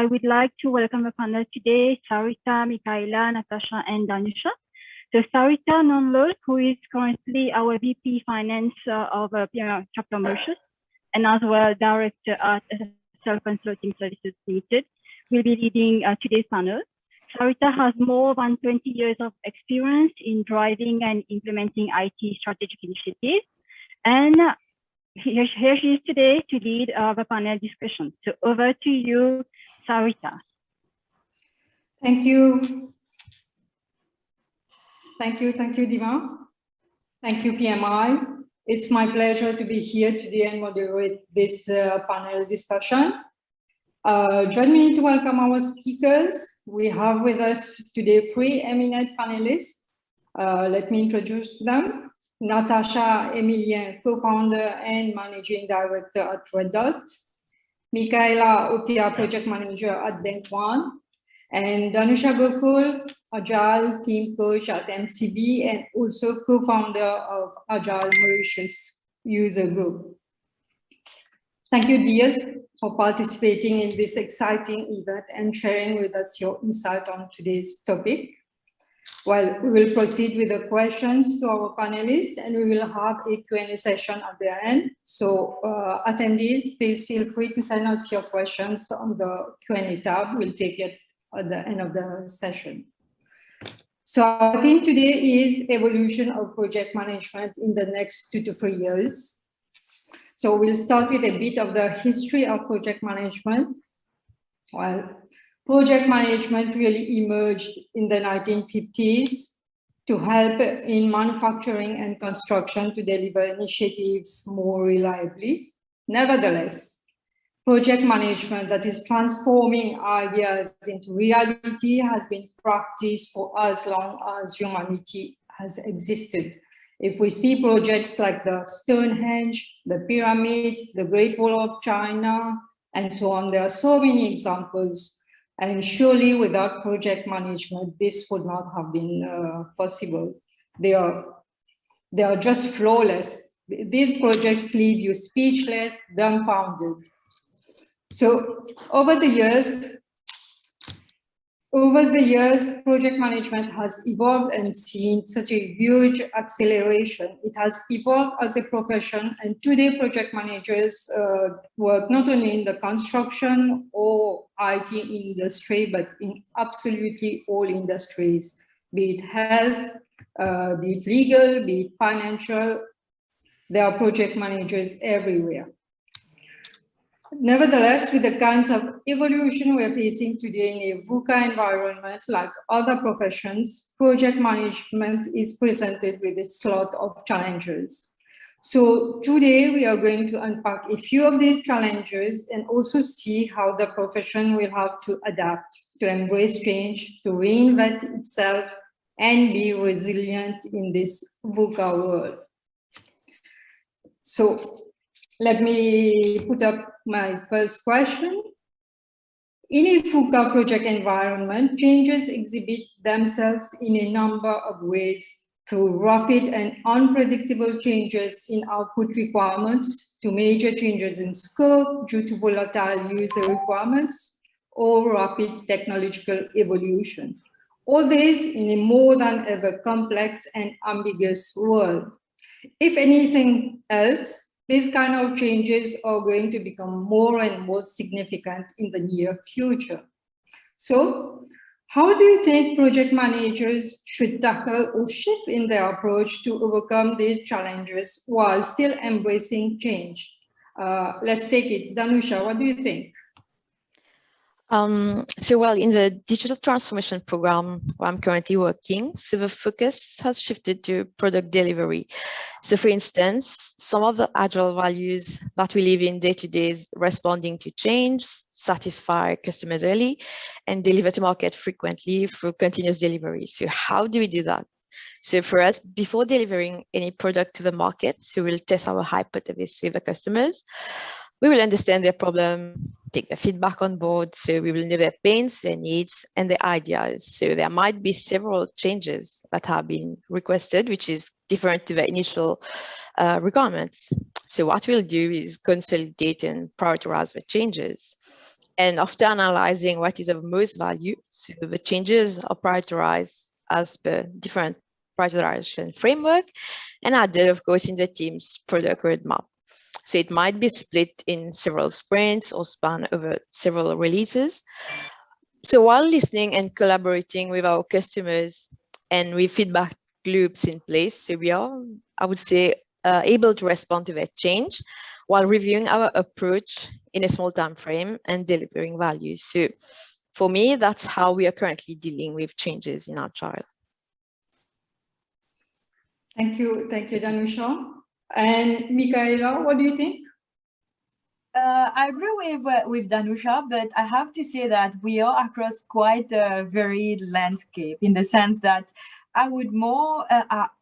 I would like to welcome the panel today, Sarita, Michaela, Natasha, and Danusha. So Sarita Nonlol, who is currently our VP Finance of Chapter Mauritius, and as well Director at SSL Consulting Services Limited, will be leading today's panel. Sarita has more than 20 years of experience in driving and implementing IT strategic initiatives. And here she is today to lead the panel discussion. So over to you, Sarita. Thank you. Thank you, Diva. Thank you, PMI. It's my pleasure to be here today and moderate this panel discussion. Join me to welcome our speakers. We have with us today 3 eminent panelists. Let me introduce them. Natasha Emilien, co-founder and managing director at Red Dot. Michaela Opia, project manager at Bank One. And Danusha Gokul, Agile team coach at MCB and also co-founder of Agile Mauritius user group. Thank you, dears, for participating in this exciting event and sharing with us your insight on today's topic. Well, we will proceed with the questions to our panelists and we will have a Q&A session at the end. So attendees, please feel free to send us your questions on the Q&A tab. We'll take it at the end of the session. So our theme today is evolution of project management in the next 2 to 3 years. So we'll start with a bit of the history of project management. Well, project management really emerged in the 1950s to help in manufacturing and construction to deliver initiatives more reliably. Nevertheless, project management that is transforming ideas into reality has been practiced for as long as humanity has existed. If we see projects like the Stonehenge, the pyramids, the Great Wall of China, and so on, there are so many examples. And surely without project management, this would not have been possible. They are just flawless. These projects leave you speechless, dumbfounded. So over the years, project management has evolved and seen such a huge acceleration. It has evolved as a profession, and today project managers work not only in the construction or IT industry, but in absolutely all industries, be it health, be it legal, be it financial. There are project managers everywhere. Nevertheless, with the kinds of evolution we're facing today in a VUCA environment, like other professions, project management is presented with a lot of challenges. So today we are going to unpack a few of these challenges and also see how the profession will have to adapt, to embrace change, to reinvent itself, and be resilient in this VUCA world. So let me put up my first question. In a VUCA project environment, changes exhibit themselves in a number of ways, through rapid and unpredictable changes in output requirements, to major changes in scope due to volatile user requirements, or rapid technological evolution. All this in a more than ever complex and ambiguous world. If anything else, these kind of changes are going to become more and more significant in the near future. So, how do you think project managers should tackle or shift in their approach to overcome these challenges while still embracing change? Let's take it. Danusha, what do you think? Well, in the digital transformation program where I'm currently working, so the focus has shifted to product delivery. So for instance, some of the agile values that we live in day to day is responding to change, satisfy customers early, and deliver to market frequently through continuous delivery. So how do we do that? So for us, before delivering any product to the market, so we'll test our hypothesis with the customers. We will understand their problem, take the feedback on board, so we will know their pains, their needs, and their ideas. So there might be several changes that have been requested, which is different to the initial requirements. So what we'll do is consolidate and prioritize the changes. And after analyzing what is of most value, so the changes are prioritized as per different prioritization framework and added, of course, in the team's product roadmap. So it might be split in several sprints or span over several releases. So while listening and collaborating with our customers and with feedback loops in place, so we are, I would say, able to respond to that change while reviewing our approach in a small time frame and delivering value. So for me, that's how we are currently dealing with changes in Agile. Thank you, Danusha. And Michaela, what do you think? I agree with Danusha, but I have to say that we are across quite a varied landscape in the sense that I would more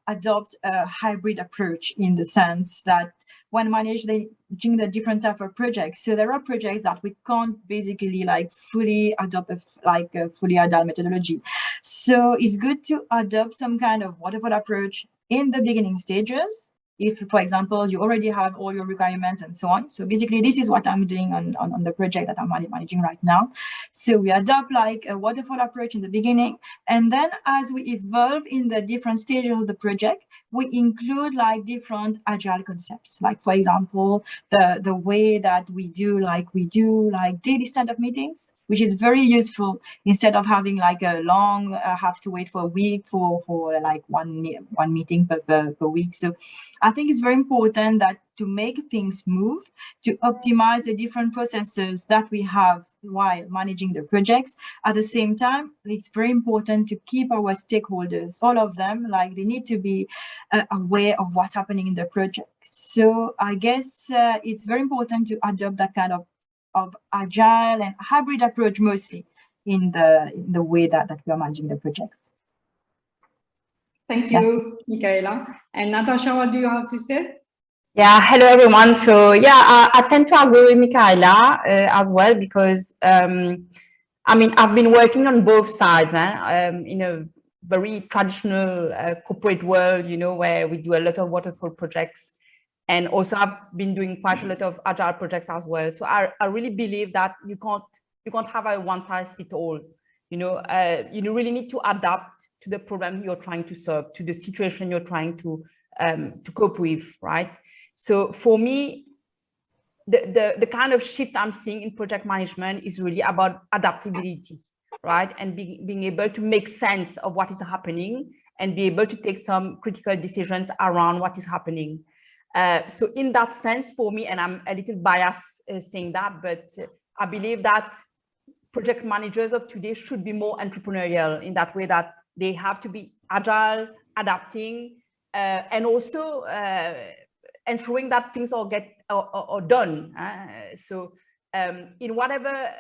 adopt a hybrid approach in the sense that when managing the different type of projects. So there are projects that we can't basically like fully adopt a fully agile methodology. So it's good to adopt some kind of waterfall approach in the beginning stages. If, for example, you already have all your requirements and so on. So basically, this is what I'm doing on the project that I'm managing right now. So we adopt like a waterfall approach in the beginning. And then as we evolve in the different stages of the project, we include like different agile concepts. Like, for example, the way that we do daily stand-up meetings, which is very useful instead of having like a long, have to wait for a week for like one meeting per week. So I think it's very important that to make things move, to optimize the different processes that we have while managing the projects. At the same time, it's very important to keep our stakeholders, all of them, like they need to be aware of what's happening in the project. So I guess it's very important to adopt that kind of agile and hybrid approach mostly in the way that we are managing the projects. Thank you, Michaela. And Natasha, what do you have to say? Yeah, hello everyone. So yeah, I tend to agree with Michaela as well because I mean I've been working on both sides in a very traditional corporate world, you know, where we do a lot of waterfall projects, and also I've been doing quite a lot of agile projects as well. So I really believe that you can't have a one size fits all. You know, you really need to adapt to the problem you're trying to solve, to the situation you're trying to cope with, right? So for me, the kind of shift I'm seeing in project management is really about adaptability, right? And being able to make sense of what is happening and be able to take some critical decisions around what is happening. So in that sense, for me, and I'm a little biased saying that, but I believe that project managers of today should be more entrepreneurial in that way, that they have to be agile, adapting, and also ensuring that things all get done. So in whatever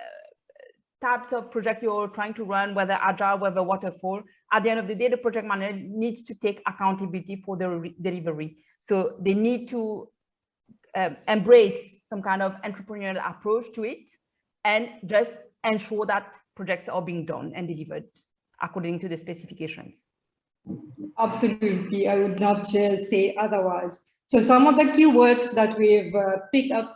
types of project you're trying to run, whether agile, whether waterfall, at the end of the day, the project manager needs to take accountability for the delivery. So they need to embrace some kind of entrepreneurial approach to it and just ensure that projects are being done and delivered according to the specifications. Absolutely, I would not say otherwise. So some of the keywords that we've picked up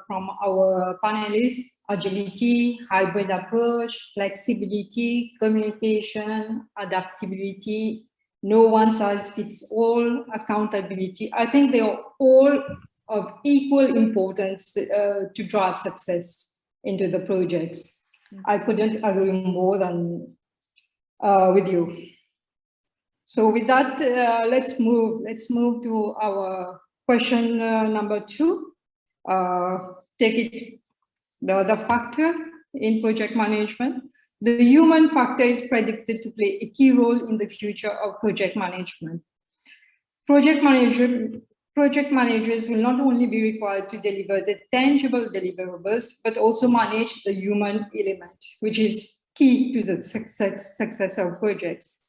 from our panelists: agility, hybrid approach, flexibility, communication, adaptability, no one size fits all, accountability. I think they are all of equal importance to drive success into the projects. I couldn't agree more than with you. So with that, let's move to our question number 2. Take it, the other factor in project management. The human factor is predicted to play a key role in the future of project management. Project managers will not only be required to deliver the tangible deliverables, but also manage the human element, which is key to the success of projects.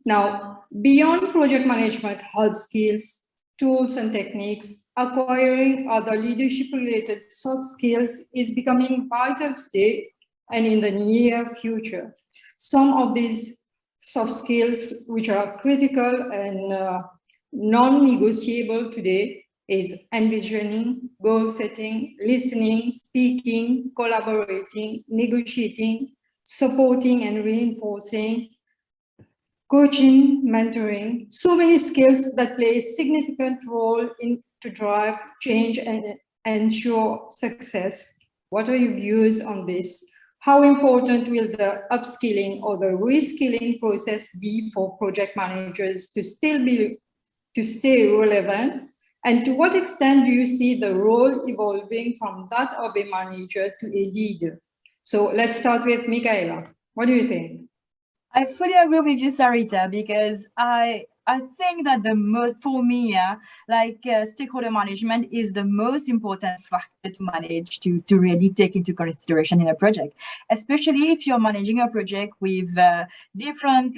Now, beyond project management, hard skills, tools and techniques, acquiring other leadership-related soft skills is becoming vital today and in the near future. Some of these soft skills, which are critical and non-negotiable today, is envisioning, goal setting, listening, speaking, collaborating, negotiating, supporting and reinforcing, coaching, mentoring, so many skills that play a significant role in to drive change and ensure success. What are your views on this? How important will the upskilling or the reskilling process be for project managers to stay relevant? And to what extent do you see the role evolving from that of a manager to a leader? So let's start with Michaela. What do you think? I fully agree with you, Sarita, because I think that for me, stakeholder management is the most important factor to manage, to really take into consideration in a project, especially if you're managing a project with different,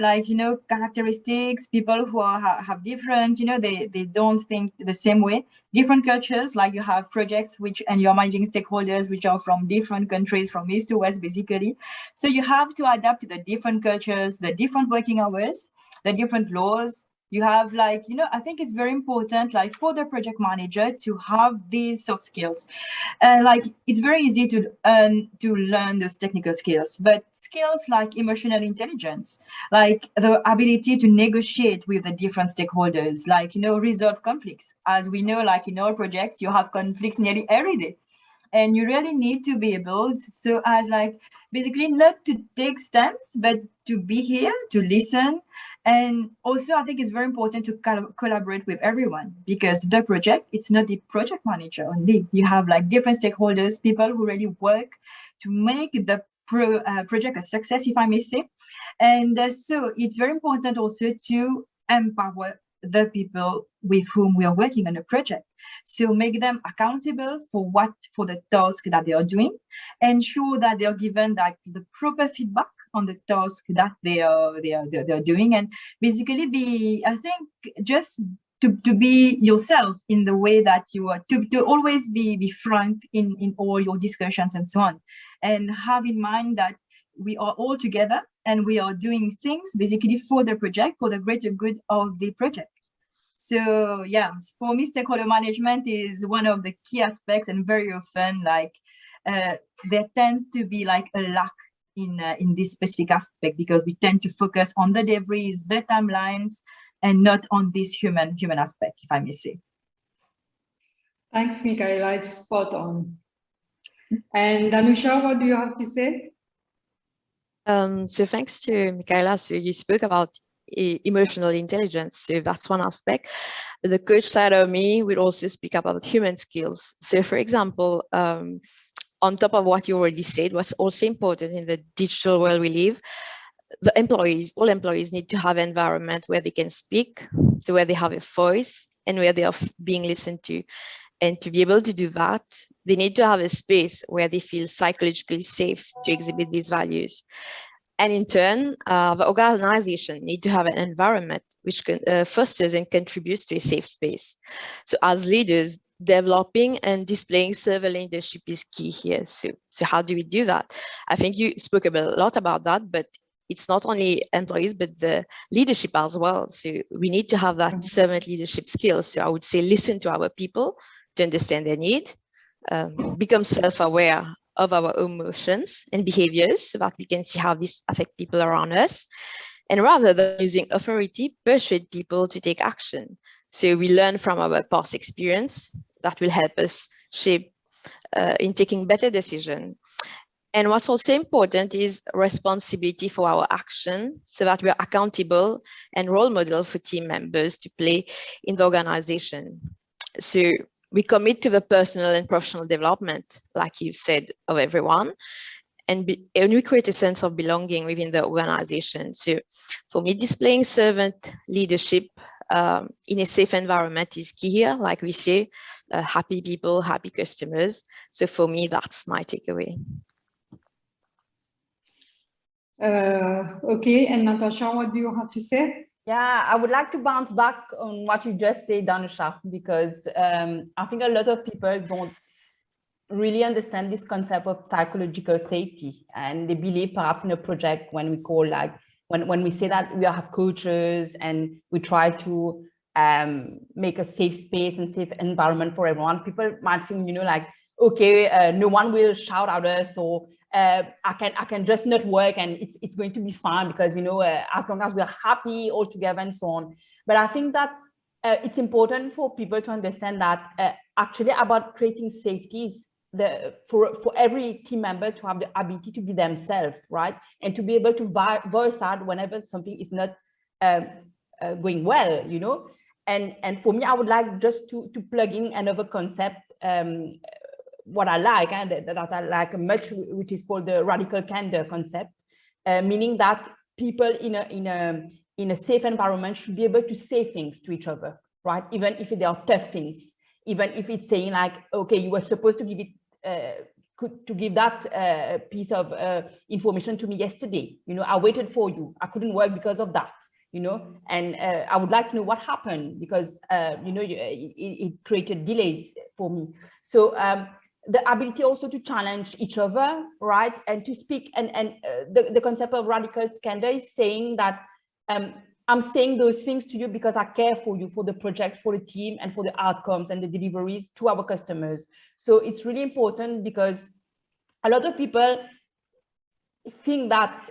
characteristics, people who have different, they don't think the same way, different cultures, like you have projects and you're managing stakeholders which are from different countries, from east to west, basically. So you have to adapt to the different cultures, the different working hours, the different laws. You have I think it's very important, for the project manager to have these soft skills. It's very easy to learn those technical skills, but skills like emotional intelligence, like the ability to negotiate with the different stakeholders, resolve conflicts. As we know, in all projects, you have conflicts nearly every day. And you really need to be able basically not to take stands, but to be here, to listen. And also, I think it's very important to collaborate with everyone, because the project, it's not the project manager only. You have different stakeholders, people who really work to make the project a success, if I may say. And so it's very important also to empower the people with whom we are working on a project. So make them accountable for the task that they are doing, ensure that they are given the proper feedback on the task that they are doing, and basically just to be yourself in the way that you are, to always be frank in all your discussions and so on, and have in mind that we are all together and we are doing things basically for the project, for the greater good of the project. So yeah, for me, stakeholder management is one of the key aspects, and very often there tends to be a lack in this specific aspect, because we tend to focus on the deliveries, the timelines, and not on this human aspect, if I may say. Thanks, Michaela. It's spot on. And Danusha, what do you have to say? So thanks to Michaela, so you spoke about emotional intelligence, so that's one aspect. The coach side of me will also speak about human skills. So for example, on top of what you already said, what's also important in the digital world we live, all employees need to have an environment where they can speak, so where they have a voice and where they are being listened to. And to be able to do that, they need to have a space where they feel psychologically safe to exhibit these values. And in turn, the organization need to have an environment which fosters and contributes to a safe space. So as leaders, developing and displaying servant leadership is key here. So how do we do that? I think you spoke a lot about that, but it's not only employees, but the leadership as well. So we need to have that servant leadership skills. So I would say listen to our people to understand their need, become self-aware of our emotions and behaviors so that we can see how this affects people around us. And rather than using authority, persuade people to take action. So we learn from our past experience that will help us shape in taking better decisions. And what's also important is responsibility for our action, so that we're accountable and role model for team members to play in the organization. So we commit to the personal and professional development, like you said, of everyone, and we create a sense of belonging within the organization. So for me, displaying servant leadership in a safe environment is key here. Like we say, happy people, happy customers. So for me, that's my takeaway. Okay, and Natasha, what do you have to say? Yeah, I would like to bounce back on what you just said, Danusha, because I think a lot of people don't really understand this concept of psychological safety, and they believe perhaps in a project when we call when we say that we have coaches and we try to make a safe space and safe environment for everyone. People might think, you know, like, okay, no one will shout at us, or I can just not work and it's going to be fine because, you know, as long as we're happy all together and so on. But I think that it's important for people to understand that actually about creating safeties for every team member to have the ability to be themselves, right? And to be able to voice out whenever something is not going well, you know? And for me, I would like just to plug in another concept, what I like, and that I like much, which is called the radical candor concept, meaning that people in a safe environment should be able to say things to each other, right? Even if they are tough things, even if it's saying like, okay, you were supposed to give it, to give that piece of information to me yesterday. You know, I waited for you. I couldn't work because of that. You know, and I would like to know what happened because you know, it created delays for me. So the ability also to challenge each other, right, and to speak, and the concept of radical candor is saying that I'm saying those things to you because I care for you, for the project, for the team, and for the outcomes and the deliveries to our customers. So it's really important because a lot of people think that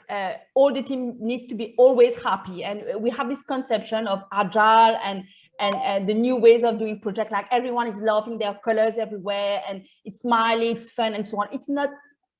all the team needs to be always happy, and we have this conception of agile and the new ways of doing projects, like everyone is laughing, there are colors everywhere and it's smiley, it's fun and so on. It's not,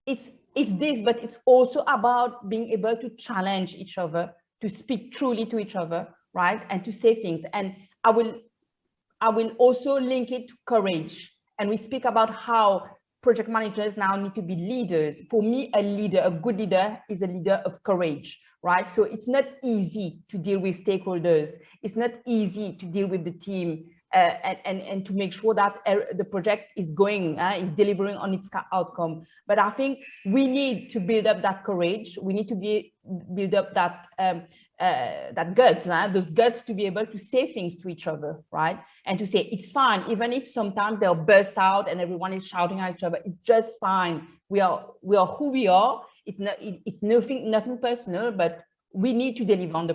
it's this, but it's also about being able to challenge each other, to speak truly to each other, right, and to say things. And I will also link it to courage, and we speak about how project managers now need to be leaders. For me, a leader, a good leader, is a leader of courage, right? So it's not easy to deal with stakeholders. It's not easy to deal with the team and to make sure that the project is going, is delivering on its outcome. But I think we need to build up that courage. We need to build up that that guts, those guts to be able to say things to each other, right? And to say it's fine, even if sometimes they'll burst out and everyone is shouting at each other. It's just fine. We are who we are. It's nothing personal, but we need to deliver on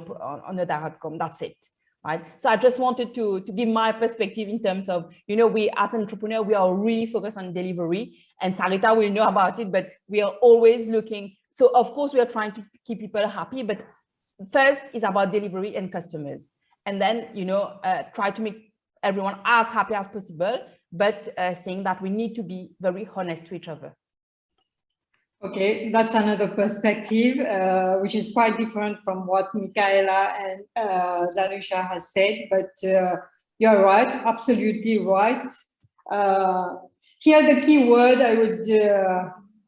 the outcome. That's it, right? So I just wanted to give my perspective in terms of, you know, we as an entrepreneur, we are really focused on delivery, and Sarita will know about it, but we are always looking. So of course we are trying to keep people happy, but first is about delivery and customers, and then, you know, try to make everyone as happy as possible, but saying that we need to be very honest to each other. Okay, that's another perspective, which is quite different from what Michaela and Darusha has said, but you're right, absolutely right. Here, the key word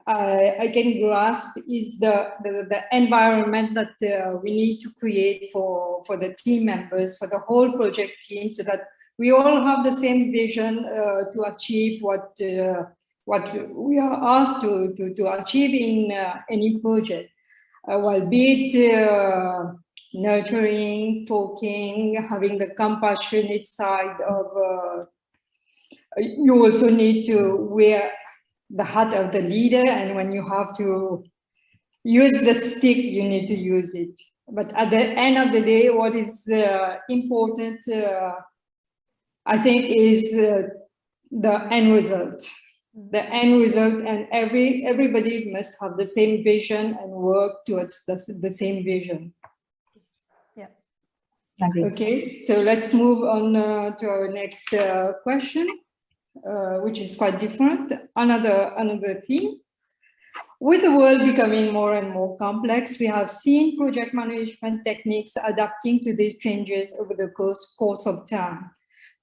I can grasp is the environment that we need to create for the team members, for the whole project team, so that we all have the same vision to achieve what we are asked to achieve in any project. Well, be it nurturing, talking, having the compassionate side of, you also need to wear the hat of the leader, and when you have to use that stick, you need to use it. But at the end of the day, what is important, I think, is the end result. The end result, and everybody must have the same vision and work towards the same vision. Yeah. Okay, so let's move on to our next question. Which is quite different. Another theme. With the world becoming more and more complex, we have seen project management techniques adapting to these changes over the course of time.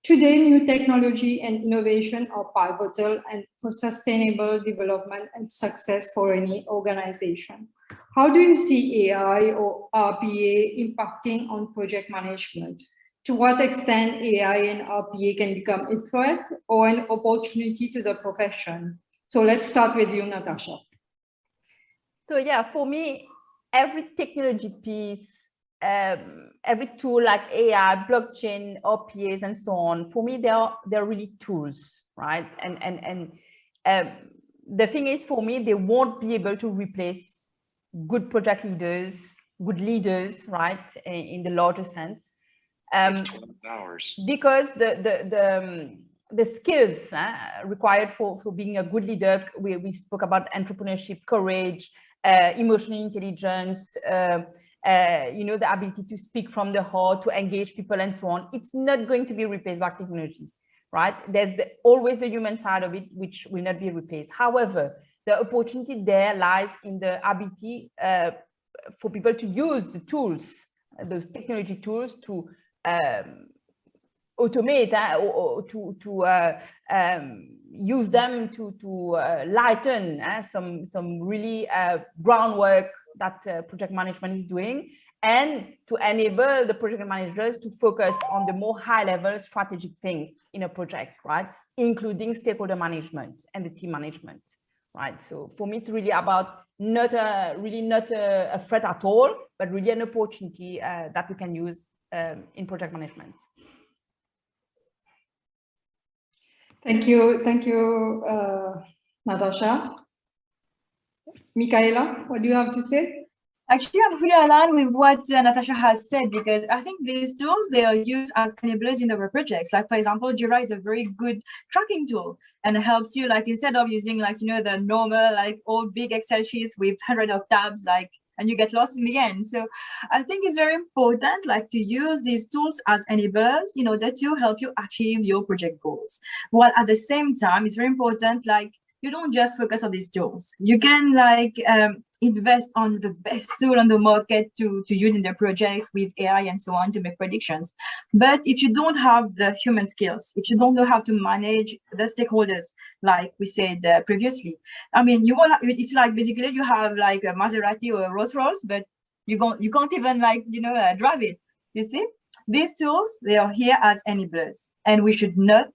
Today, new technology and innovation are pivotal and for sustainable development and success for any organization. How do you see AI or RPA impacting on project management? To what extent AI and RPA can become a threat or an opportunity to the profession? So let's start with you, Natasha. So yeah, for me, every technology piece, every tool like AI, blockchain, RPAs, and so on, for me, they're really tools, right? And the thing is, for me, they won't be able to replace good project leaders, good leaders, right, in the larger sense. because the skills required for being a good leader, we spoke about entrepreneurship, courage, emotional intelligence, the ability to speak from the heart, to engage people and so on. It's not going to be replaced by technology, right? There's always the human side of it, which will not be replaced. However, the opportunity there lies in the ability for people to use the tools, those technology tools to automate or to use them to lighten some really groundwork that project management is doing, and to enable the project managers to focus on the more high-level strategic things in a project, right? Including stakeholder management and the team management, right? So for me, it's really about not a threat at all, but really an opportunity that we can use in project management. Thank you, Natasha. Michaela, what do you have to say? Actually, I'm fully aligned with what Natasha has said, because I think these tools, they are used as enablers in our projects. Like, for example, Jira is a very good tracking tool, and it helps you, like, instead of using, like, the normal, like, old big Excel sheets with hundreds of tabs, like, and you get lost in the end. So I think it's very important, like, to use these tools as enablers in order to help you achieve your project goals. While at the same time, it's very important, like, you don't just focus on these tools. You can, like, invest on the best tool on the market to use in their projects with AI and so on to make predictions. But if you don't have the human skills, if you don't know how to manage the stakeholders, like we said previously, I mean, it's like basically you have like a Maserati or a Rolls Royce, but you can't even, like, drive it. You see, these tools, they are here as enablers, and we should not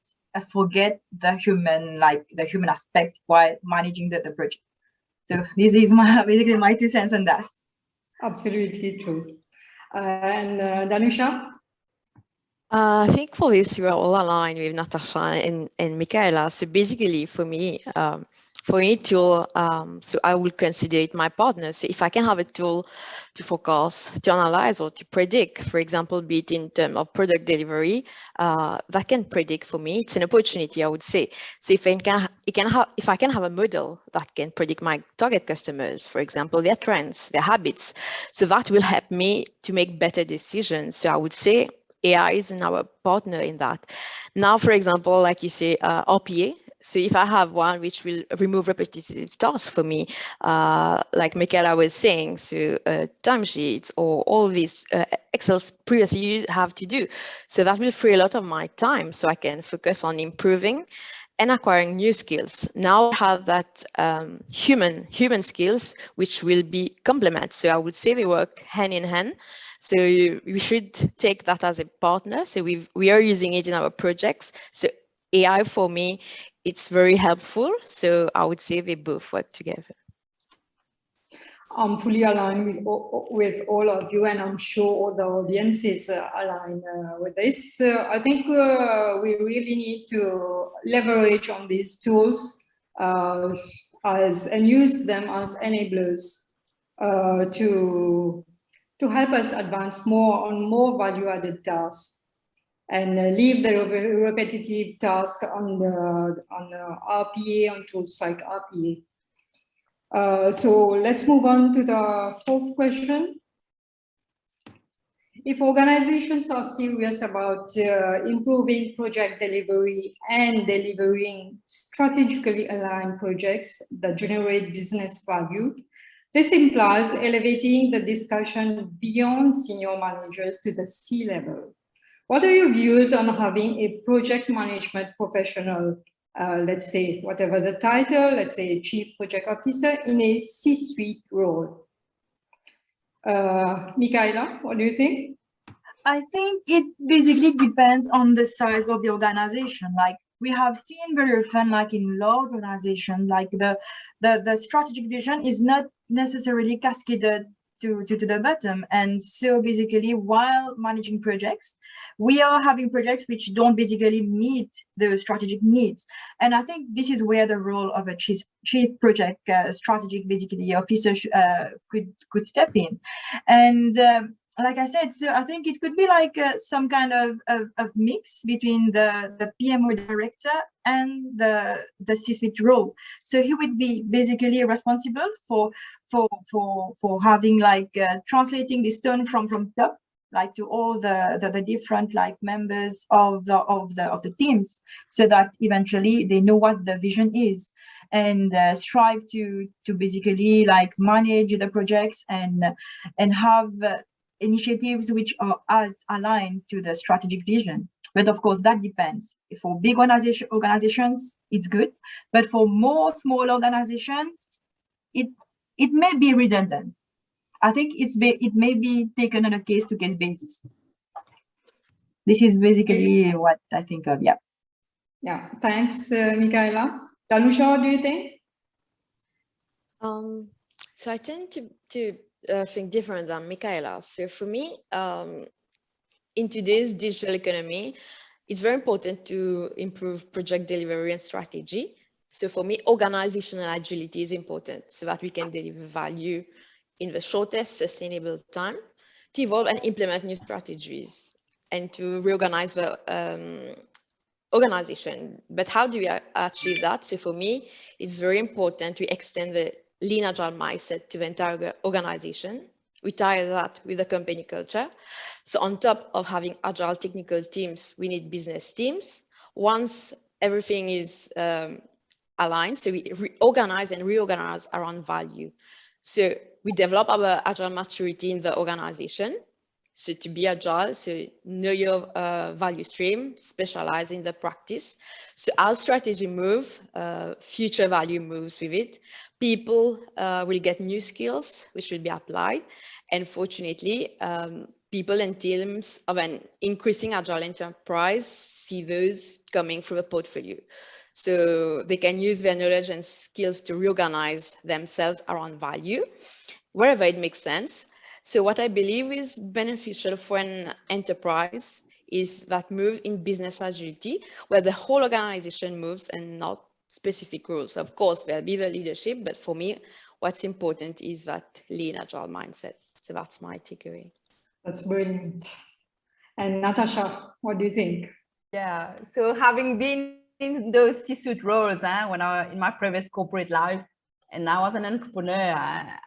forget the human aspect while managing the project. So this is basically my 2 cents on that. Absolutely true. And Danusha? I think for this, we are all aligned with Natasha and Michaela. So basically, for me, for any tool, so I will consider it my partner. So if I can have a tool to focus, to analyze, or to predict, for example, be it in terms of product delivery, that can predict for me, it's an opportunity, I would say. So if I can have a model that can predict my target customers, for example, their trends, their habits, so that will help me to make better decisions. So I would say AI is our partner in that. Now, for example, like you say, RPA. So if I have one which will remove repetitive tasks for me, like Michaela was saying, so timesheets or all these Excels previously you have to do. So that will free a lot of my time, so I can focus on improving and acquiring new skills. Now I have that human skills, which will be complement. So I would say they work hand in hand. So we should take that as a partner. So we are using it in our projects. So AI for me, it's very helpful. So I would say they both work together. I'm fully aligned with all of you, and I'm sure all the audience is aligned with this. I think we really need to leverage on these tools and use them as enablers to help us advance on more value-added tasks and leave the repetitive task on RPA, on tools like RPA. So let's move on to the 4th question. If organizations are serious about improving project delivery and delivering strategically aligned projects that generate business value, this implies elevating the discussion beyond senior managers to the C-level. What are your views on having a project management professional, let's say, whatever the title, let's say a chief project officer, in a C-suite role? Michaela, what do you think? I think it basically depends on the size of the organization. Like, we have seen very often, like in large organizations, like the strategic vision is not necessarily cascaded to the bottom. And so basically, while managing projects, we are having projects which don't basically meet the strategic needs. And I think this is where the role of a chief project strategic basically officer could step in. And like I said, so I think it could be like some kind of mix between the PMO director and the C-suite role. So he would be basically responsible for having like translating this tone from top, like to all the different like members of the teams, so that eventually they know what the vision is, and strive to basically like manage the projects and have initiatives which are as aligned to the strategic vision. But of course, that depends. For big organizations, it's good, but for more small organizations, it may be redundant. I think it may be taken on a case-to-case basis. This is basically what I think of. Yeah. Yeah. Thanks, Michaela. Danusha, what do you think? So I tend to think different than Michaela. So for me, in today's digital economy, it's very important to improve project delivery and strategy. So for me, organizational agility is important so that we can deliver value in the shortest sustainable time, to evolve and implement new strategies, and to reorganize the organization. But how do we achieve that? So for me, it's very important to extend the lean agile mindset to the entire organization. We tie that with the company culture. So on top of having agile technical teams, we need business teams. Once everything is aligned, so we organize and reorganize around value. So we develop our agile maturity in the organization. So to be agile, so know your value stream, specialize in the practice. So as strategy move, future value moves with it. People will get new skills which will be applied. And fortunately, people and teams of an increasing agile enterprise see those coming from a portfolio. So they can use their knowledge and skills to reorganize themselves around value, wherever it makes sense. So what I believe is beneficial for an enterprise is that move in business agility, where the whole organization moves and not specific roles. Of course, there'll be the leadership, but for me, what's important is that lean agile mindset. So that's my takeaway. That's brilliant. And Natasha, what do you think? Yeah, so having been in those C-suite roles when in my previous corporate life, and now as an entrepreneur,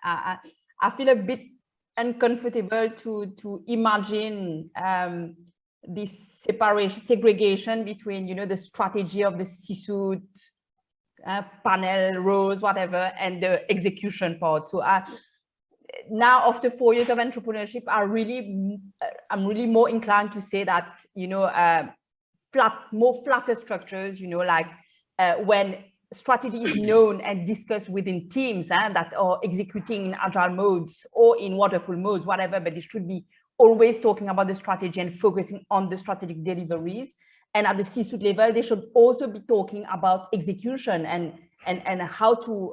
I feel a bit uncomfortable to imagine this segregation between, you know, the strategy of the C-suite panel roles, whatever, and the execution part. So now after 4 years of entrepreneurship, I'm really more inclined to say that, you know, more flatter structures, you know, like when strategy is known and discussed within teams that are executing in agile modes or in waterfall modes, whatever, but it should be always talking about the strategy and focusing on the strategic deliveries. And at the C-suite level, they should also be talking about execution and how to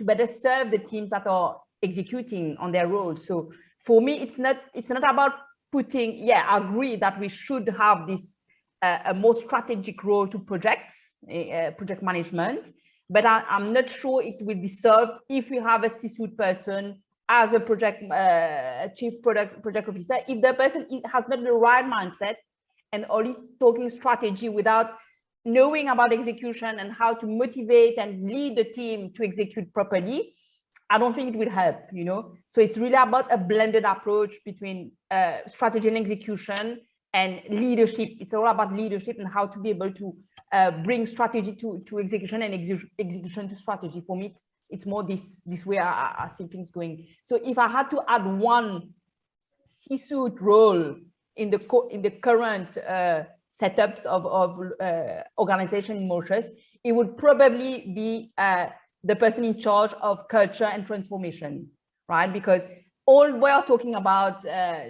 better serve the teams that are executing on their roles. So for me, it's not about putting, I agree that we should have this a more strategic role to projects, project management, but I'm not sure it will be served if we have a C-suite person as a chief project officer, if the person has not the right mindset and only talking strategy without knowing about execution and how to motivate and lead the team to execute properly. I don't think it will help, you know. So it's really about a blended approach between strategy and execution and leadership. It's all about leadership and how to be able to bring strategy to execution and execution to strategy. For me, it's more this way I see things going. So if I had to add one C-suite role in the current setups of organization in Mauritius, it would probably be the person in charge of culture and transformation, right? Because all we are talking about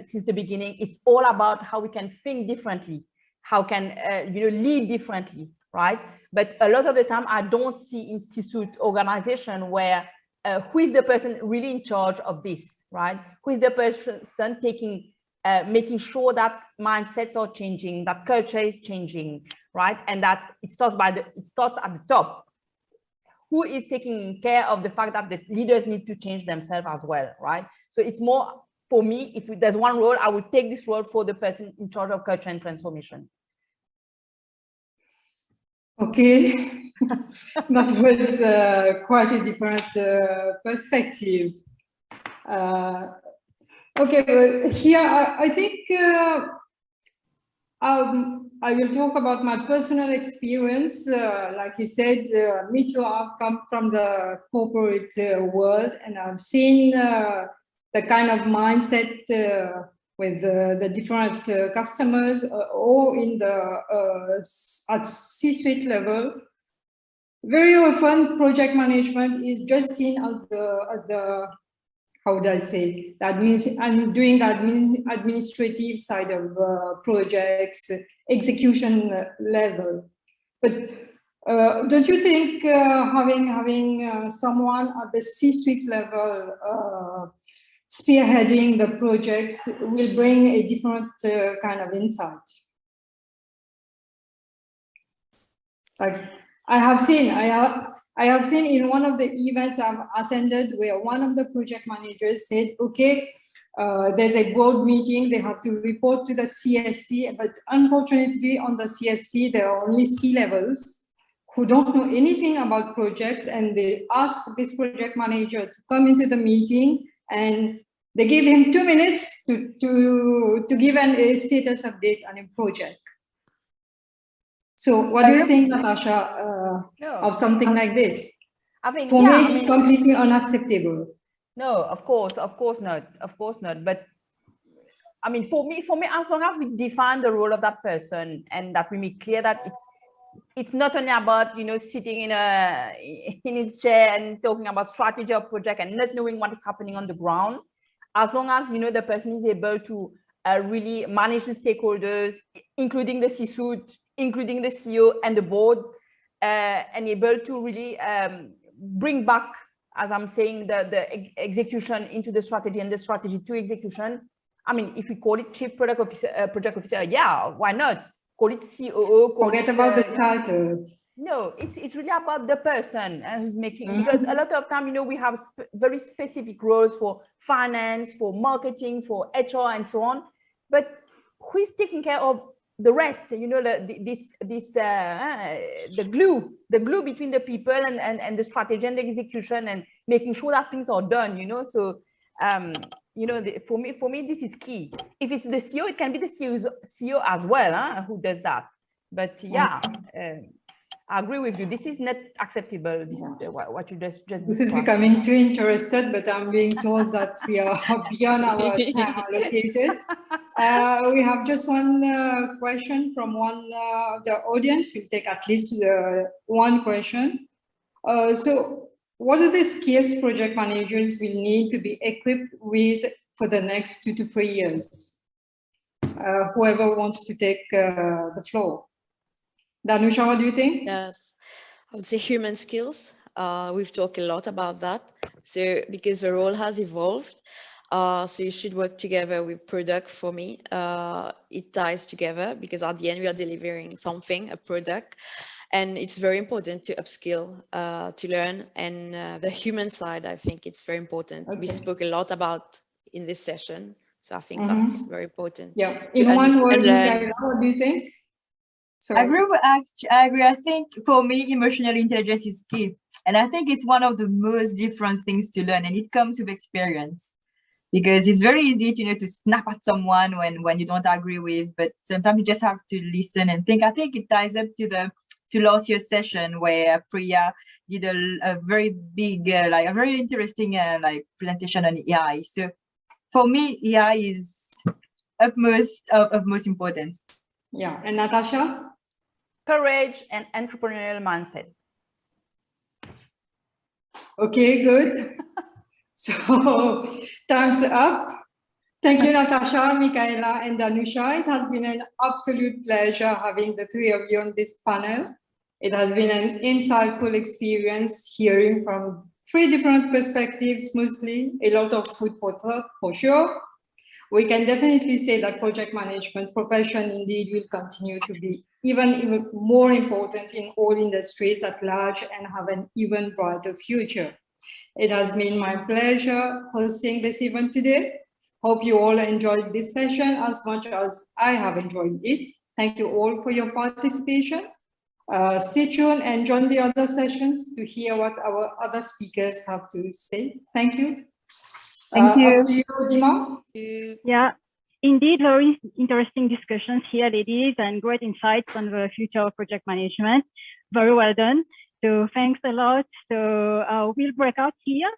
since the beginning, it's all about how we can think differently, how can lead differently, right? But a lot of the time, I don't see in C-suite organization where who is the person really in charge of this, right? Who is the person taking, making sure that mindsets are changing, that culture is changing, right? And that it starts at the top. who is taking care of the fact that the leaders need to change themselves as well, right? So it's more, for me, if there's one role, I would take this role for the person in charge of culture and transformation. Okay, that was quite a different perspective. Okay, well, here I think I will talk about my personal experience. Like you said, me too, I've come from the corporate world, and I've seen the kind of mindset with the different customers or in the at C-suite level. Very often, project management is just seen as the how would I say, that means I'm doing the administrative side of projects, execution level. But don't you think having someone at the C-suite level spearheading the projects will bring a different kind of insight? Like I have seen in one of the events I've attended where one of the project managers said, okay, there's a board meeting, they have to report to the CSC, but unfortunately on the CSC, there are only C-levels who don't know anything about projects, and they ask this project manager to come into the meeting, and they give him 2 minutes to give a status update on a project. So what do you think, Natasha, of something like this? I think, for me, it's completely unacceptable. No, of course not. But I mean, for me, as long as we define the role of that person and that we make clear that it's not only about, you know, sitting in his chair and talking about strategy of project and not knowing what is happening on the ground. As long as, you know, the person is able to really manage the stakeholders, including the C-suite, including the CEO and the board, and able to really bring back, as I'm saying, the execution into the strategy and the strategy to execution. I mean, if we call it Chief Product Officer, Project Officer, yeah, why not? Call it COO. Forget about the title. No, it's really about the person who's making, because a lot of time, you know, we have very specific roles for finance, for marketing, for HR, and so on. But who is taking care of the rest? You know, the glue between the people and the strategy and the execution, and making sure that things are done. You know, so you know, for me, this is key. If it's the CEO, it can be the CEO as well, who does that. But yeah. I agree with you. This is not acceptable. This is what you just This is becoming too interested, but I'm being told that we are beyond our time allocated. We have just one question from one of the audience. We'll take at least one question. So what are the skills project managers will need to be equipped with for the next 2 to 3 years? Whoever wants to take the floor. Danusha, what do you think? Yes, I would say human skills. We've talked a lot about that. So because the role has evolved, so you should work together with product. For me, it ties together because at the end we are delivering something, a product, and it's very important to upskill, to learn. And the human side, I think it's very important. Okay. We spoke a lot about in this session, so I think that's very important. Yeah. In one word, Michaela, what do you think? So I agree. I think for me, emotional intelligence is key. And I think it's one of the most different things to learn, and it comes with experience. Because it's very easy, you know, to snap at someone when you don't agree with, but sometimes you just have to listen and think. I think it ties up to last year's session where Priya did a very big, a very interesting presentation on AI. So for me, AI is of most importance. Yeah, and Natasha? Courage and entrepreneurial mindset. Okay, good. So time's up. Thank you, Natasha, Michaela, and Danusha. It has been an absolute pleasure having the three of you on this panel. It has been an insightful experience hearing from 3 different perspectives, mostly a lot of food for thought, for sure. we can definitely say that project management profession indeed will continue to be even more important in all industries at large and have an even brighter future. It has been my pleasure hosting this event today. Hope you all enjoyed this session as much as I have enjoyed it. Thank you all for your participation. Stay tuned and join the other sessions to hear what our other speakers have to say. Thank you. Thank you. Up to you, Dima. Yeah, indeed, very interesting discussions here, ladies, and great insights on the future of project management. Very well done. So thanks a lot. So we'll break out here